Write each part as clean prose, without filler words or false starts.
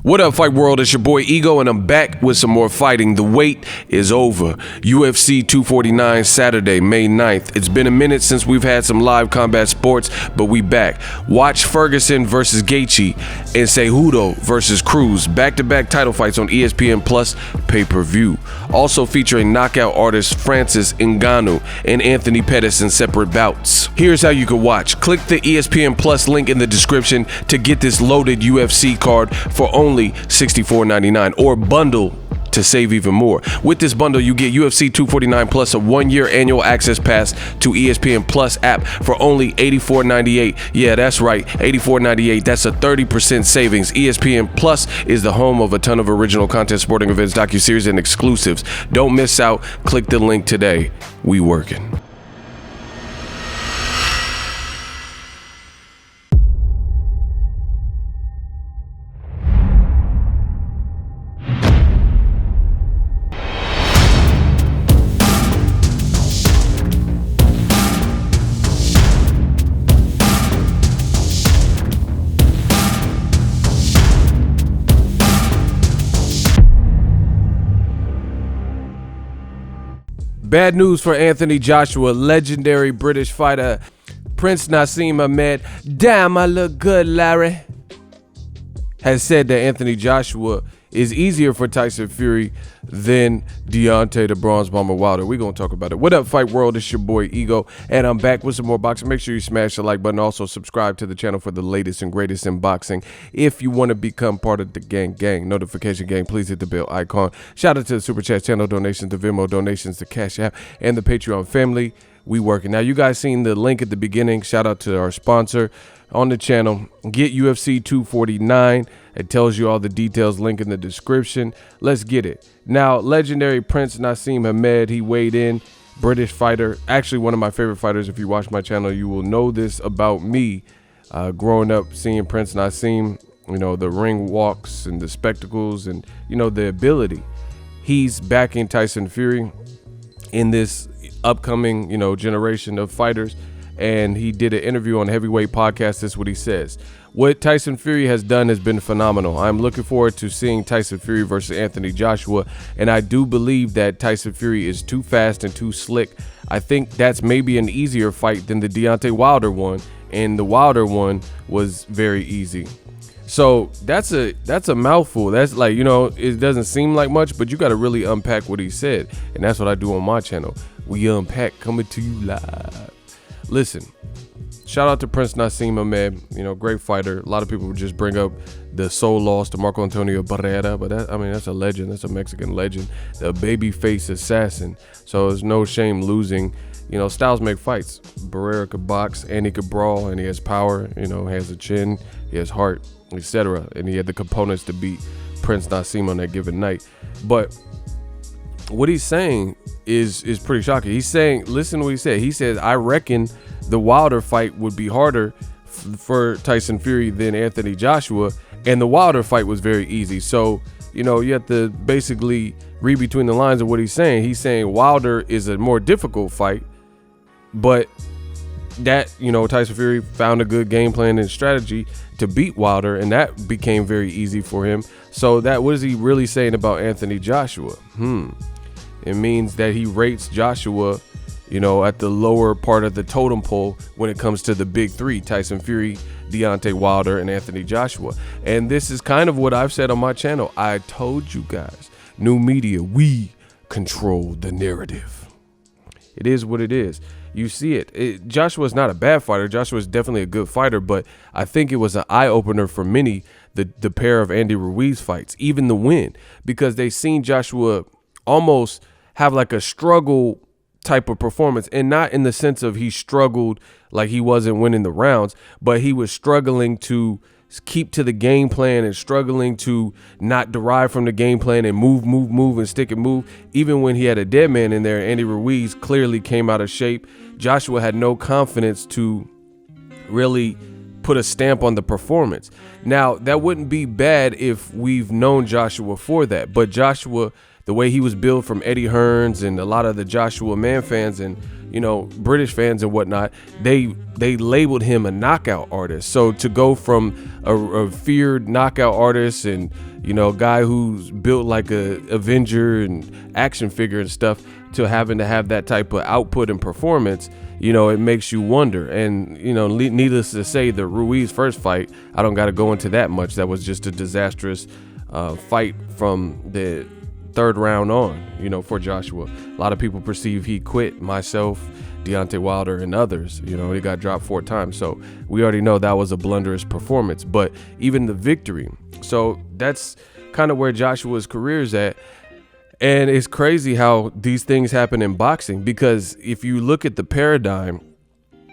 What up, Fight World? It's your boy Ego, and I'm back with some more fighting. The wait is over. UFC 249, Saturday, May 9th. It's been a minute since we've had some live combat sports, but we back. Watch Ferguson versus Gaethje and Cejudo versus Cruz. Back-to-back title fights on ESPN Plus pay-per-view. Also featuring knockout artists Francis Ngannou and Anthony Pettis in separate bouts. Here's how you can watch. Click the ESPN Plus link in the description to get this loaded UFC card for only $64.99, or bundle to save even more. With this bundle, you get UFC 249 plus a 1-year annual access pass to ESPN Plus app for only $84.98. Yeah, that's right, $84.98. That's a 30% savings. ESPN Plus is the home of a ton of original content, sporting events, docuseries, and exclusives. Don't miss out. Click the link today. We working. Bad news for Anthony Joshua. Legendary British fighter Prince Naseem Hamed, damn I look good, Larry, has said that Anthony Joshua is easier for Tyson Fury than Deontay the Bronze Bomber Wilder. We're going to talk about it. What up, Fight World? It's your boy Ego, and I'm back with some more boxing. Make sure you smash the like button. Also, subscribe to the channel for the latest and greatest in boxing. If you want to become part of the gang, notification gang, please hit the bell icon. Shout out to the Super Chat channel donations, the Venmo donations, the CashApp, and the Patreon family. We working. Now, you guys seen the link at the beginning. Shout out to our sponsor on the channel. Get UFC 249. It tells you all the details, link in the description. Let's get it. Now, legendary Prince Naseem Hamed, he weighed in, British fighter. Actually, one of my favorite fighters. If you watch my channel, you will know this about me. Growing up, seeing Prince Naseem, you know, the ring walks and the spectacles and, you know, the ability. He's backing Tyson Fury in this upcoming, you know, generation of fighters. And he did an interview on Heavyweight Podcast. This is what he says. What Tyson Fury has done has been phenomenal. I'm looking forward to seeing Tyson Fury versus Anthony Joshua, and I do believe that Tyson Fury is too fast and too slick. I think that's maybe an easier fight than the Deontay Wilder one, and the Wilder one was very easy. So that's a mouthful. That's like, you know, it doesn't seem like much, but you got to really unpack what he said, and that's what I do on my channel. We unpack, coming to you live. Listen, shout out to Prince Naseem Hamed, you know, great fighter. A lot of people would just bring up the soul loss to Marco Antonio Barrera, but that, I mean, that's a legend. That's a Mexican legend, the babyface assassin. So it's no shame losing. You know, styles make fights. Barrera could box and he could brawl, and he has power, you know, has a chin, he has heart, etc. And he had the components to beat Prince Naseem on that given night. But what he's saying is pretty shocking. He's saying, listen to what he said. He says, I reckon the Wilder fight would be harder for Tyson Fury than Anthony Joshua, and the Wilder fight was very easy. So, you know, you have to basically read between the lines of what he's saying. He's saying Wilder is a more difficult fight, but that, you know, Tyson Fury found a good game plan and strategy to beat Wilder, and that became very easy for him. So that, what is he really saying about Anthony Joshua? It means that he rates Joshua, you know, at the lower part of the totem pole when it comes to the big three: Tyson Fury, Deontay Wilder, and Anthony Joshua. And this is kind of what I've said on my channel. I told you guys, new media, we control the narrative. It is what it is. You see it. Joshua's not a bad fighter. Joshua is definitely a good fighter, but I think it was an eye-opener for many, the pair of Andy Ruiz fights, even the win, because they seen Joshua almost have like a struggle type of performance, and not in the sense of he struggled like he wasn't winning the rounds, but he was struggling to keep to the game plan and struggling to not derive from the game plan and move and stick and move. Even when he had a dead man in there, Andy Ruiz clearly came out of shape. Joshua had no confidence to really put a stamp on the performance. Now, that wouldn't be bad if we've known Joshua for that, but Joshua the way he was built from Eddie Hearns and a lot of the Joshua Man fans and, you know, British fans and whatnot, they labeled him a knockout artist. So to go from a feared knockout artist and, you know, a guy who's built like a Avenger and action figure and stuff to having to have that type of output and performance, you know, it makes you wonder. And, you know, needless to say, the Ruiz first fight, I don't got to go into that much. That was just a disastrous fight from the third round on, you know, for Joshua. A lot of people perceive he quit, myself, Deontay Wilder, and others. You know, he got dropped 4 times. So we already know that was a blunderous performance. But even the victory. So that's kind of where Joshua's career is at. And it's crazy how these things happen in boxing, because if you look at the paradigm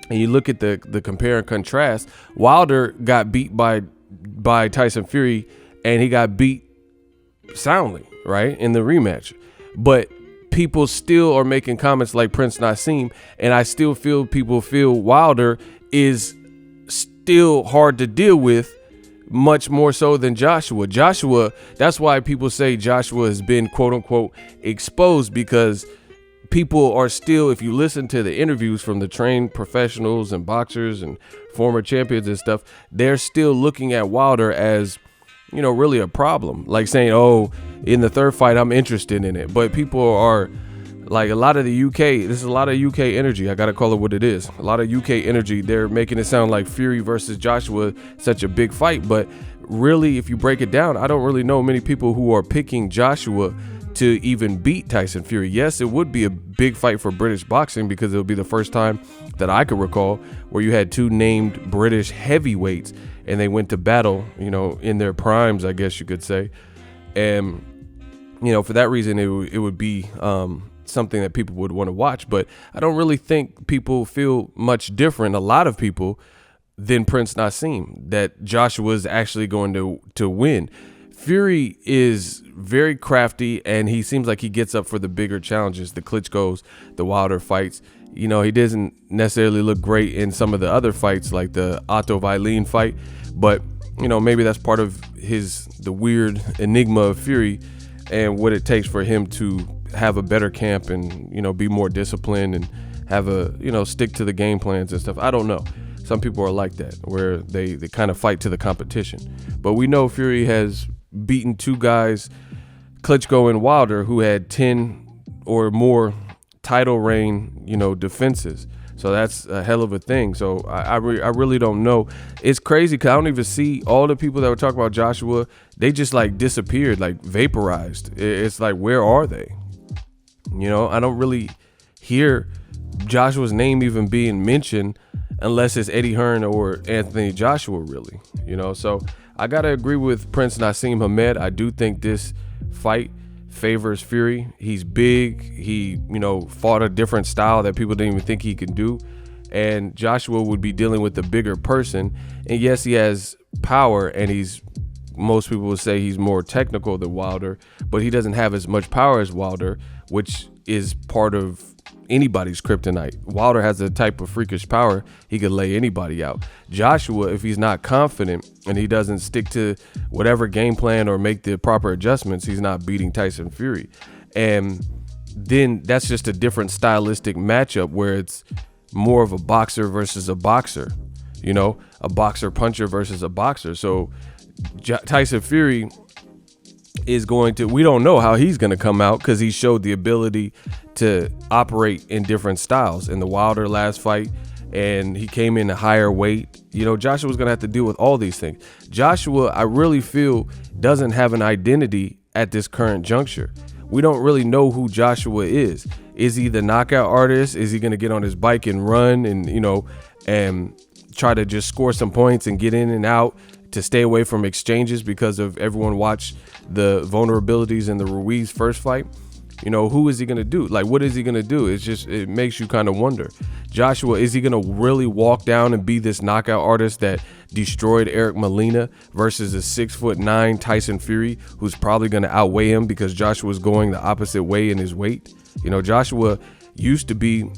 and you look at the compare and contrast, Wilder got beat by Tyson Fury, and he got beat soundly, right, in the rematch. But people still are making comments like Prince Naseem, and I still feel people feel Wilder is still hard to deal with, much more so than Joshua. That's why people say Joshua has been quote unquote exposed, because people are still, if you listen to the interviews from the trained professionals and boxers and former champions and stuff, they're still looking at Wilder as, you know, really a problem. Like saying, oh, in the third fight, I'm interested in it. But people are like, a lot of the UK, this is a lot of UK energy. I got to call it what it is. A lot of UK energy. They're making it sound like Fury versus Joshua, such a big fight. But really, if you break it down, I don't really know many people who are picking Joshua to even beat Tyson Fury. Yes, it would be a big fight for British boxing, because it'll be the first time that I could recall where you had 2 named British heavyweights and they went to battle, you know, in their primes, I guess you could say. And, you know, for that reason, it would be something that people would want to watch. But I don't really think people feel much different, a lot of people, than Prince Naseem, that Joshua is actually going to win. Fury is very crafty, and he seems like he gets up for the bigger challenges, the Klitschko's, the Wilder fights. You know, he doesn't necessarily look great in some of the other fights, like the Otto Wallin fight, but, you know, maybe that's part of the weird enigma of Fury and what it takes for him to have a better camp and, you know, be more disciplined and have a, you know, stick to the game plans and stuff. I don't know. Some people are like that, where they kind of fight to the competition. But we know Fury has beaten 2 guys, Klitschko and Wilder, who had 10 or more title reign, you know, defenses. So that's a hell of a thing. So I really don't know. It's crazy because I don't even see all the people that were talking about Joshua. They just like disappeared, like vaporized. It's like, where are they? You know, I don't really hear Joshua's name even being mentioned unless it's Eddie Hearn or Anthony Joshua, really. You know, so I got to agree with Prince Naseem Hamed. I do think this fight favors Fury. He's big. He, you know, fought a different style that people didn't even think he could do. And Joshua would be dealing with a bigger person. And yes, he has power, and most people would say he's more technical than Wilder, but he doesn't have as much power as Wilder, which is part of anybody's kryptonite. Wilder has a type of freakish power. He could lay anybody out. Joshua, if he's not confident and he doesn't stick to whatever game plan or make the proper adjustments, he's not beating Tyson Fury. And then that's just a different stylistic matchup where it's more of a boxer versus a boxer, you know, a boxer puncher versus a boxer. So Tyson Fury is we don't know how he's going to come out, because he showed the ability to operate in different styles in the Wilder last fight, and he came in a higher weight. You know, Joshua's going to have to deal with all these things. Joshua, I really feel, doesn't have an identity at this current juncture. We don't really know who Joshua is. Is he the knockout artist? Is he going to get on his bike and run and, you know, and try to just score some points and get in and out to stay away from exchanges because of everyone watched the vulnerabilities in the Ruiz first fight? You know, who is he going to do? Like, what is he going to do? It makes you kind of wonder. Joshua, is he going to really walk down and be this knockout artist that destroyed Eric Molina versus a 6'9" Tyson Fury, who's probably going to outweigh him because Joshua's going the opposite way in his weight? You know, Joshua used to be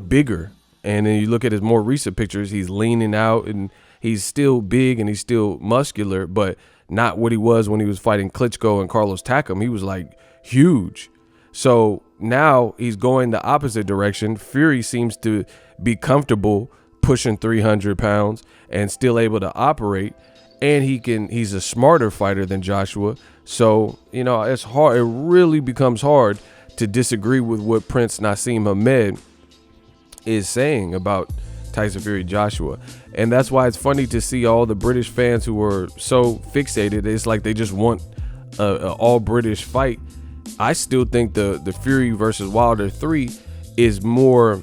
bigger, and then you look at his more recent pictures, he's leaning out and he's still big and he's still muscular, but not what he was when he was fighting Klitschko and Carlos Takam. He was like huge. So now he's going the opposite direction. Fury seems to be comfortable pushing 300 pounds and still able to operate. And he's a smarter fighter than Joshua. So, you know, it's hard. It really becomes hard to disagree with what Prince Naseem Hamed is saying about Tyson Fury Joshua. And that's why it's funny to see all the British fans who are so fixated. It's like they just want an all British fight. I still think the Fury versus Wilder 3 is more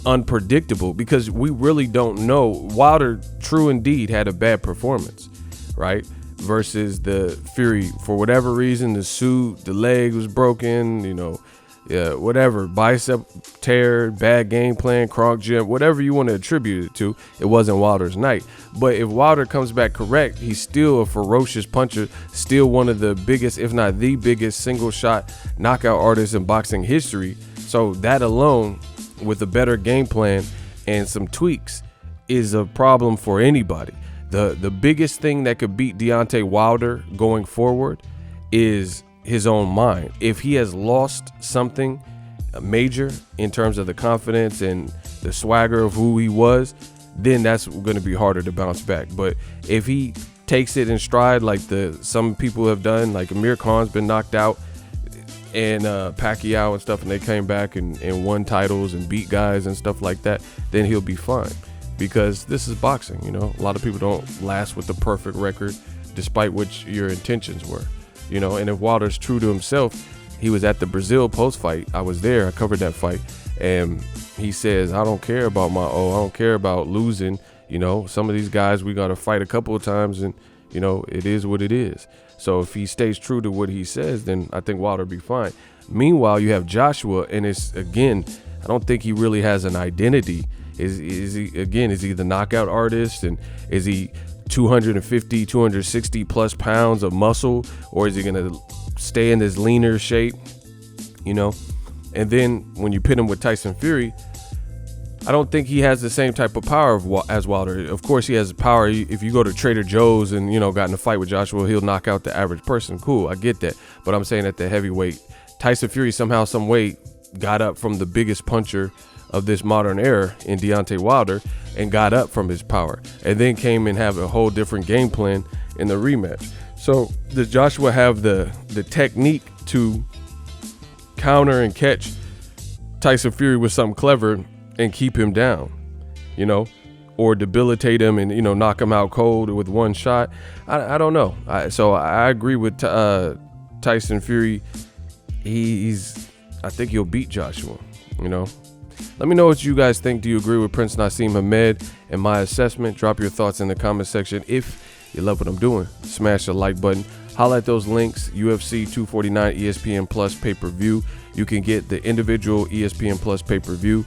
unpredictable because we really don't know. Wilder, true indeed, had a bad performance, right? Versus the Fury, for whatever reason, the suit, the leg was broken, you know, yeah, whatever, bicep tear, bad game plan, Kronk jump, whatever you want to attribute it to, it wasn't Wilder's night. But if Wilder comes back correct, he's still a ferocious puncher, still one of the biggest, if not the biggest, single shot knockout artists in boxing history. So that alone, with a better game plan and some tweaks, is a problem for anybody. The biggest thing that could beat Deontay Wilder going forward is his own mind. If he has lost something major in terms of the confidence and the swagger of who he was, then that's going to be harder to bounce back. But if he takes it in stride like some people have done, like Amir Khan's been knocked out, and Pacquiao and stuff, and they came back and won titles and beat guys and stuff like that, then he'll be fine. Because this is boxing, you know. A lot of people don't last with the perfect record, despite what your intentions were, you know. And if Wilder's true to himself, he was at the Brazil post-fight. I was there. I covered that fight. And he says, I don't care about I don't care about losing. You know, some of these guys, we got to fight a couple of times, and, you know, it is what it is. So if he stays true to what he says, then I think Wilder will be fine. Meanwhile, you have Joshua, and it's, again, I don't think he really has an identity. Is he the knockout artist, and is he 250, 260 plus pounds of muscle, or is he going to stay in this leaner shape, you know? And then when you pit him with Tyson Fury, I don't think he has the same type of power as Wilder. Of course, he has power. If you go to Trader Joe's and, you know, got in a fight with Joshua, he'll knock out the average person. Cool, I get that. But I'm saying at the heavyweight, Tyson Fury somehow, some way got up from the biggest puncher of this modern era in Deontay Wilder and got up from his power, and then came and have a whole different game plan in the rematch. So does Joshua have the technique to counter and catch Tyson Fury with something clever and keep him down, you know, or debilitate him and, you know, knock him out cold with one shot? I don't know. So I agree with Tyson Fury. I think he'll beat Joshua, you know. Let me know what you guys think. Do you agree with Prince Naseem Hamed and my assessment? Drop your thoughts in the comment section. If you love what I'm doing, smash the like button. Holla at those links. UFC 249 ESPN Plus pay-per-view. You can get the individual ESPN Plus pay-per-view,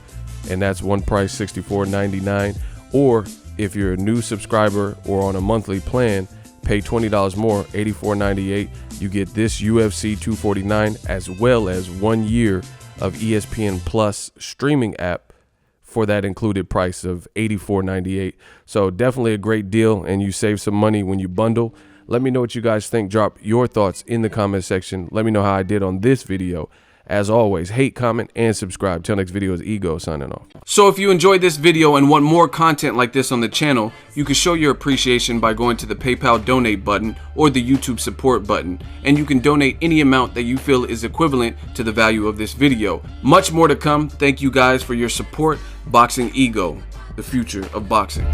and that's one price, $64.99. Or if you're a new subscriber or on a monthly plan, pay $20 more, $84.98. You get this UFC 249 as well as 1 year of ESPN Plus streaming app for that included price of $84.98. So definitely a great deal, and you save some money when you bundle. Let me know what you guys think. Drop your thoughts in the comment section. Let me know how I did on this video. As always, hate, comment, and subscribe. Till next video is Ego signing off. So if you enjoyed this video and want more content like this on the channel, you can show your appreciation by going to the PayPal donate button or the YouTube support button, and you can donate any amount that you feel is equivalent to the value of this video. Much more to come. Thank you guys for your support. Boxingego, the future of boxing.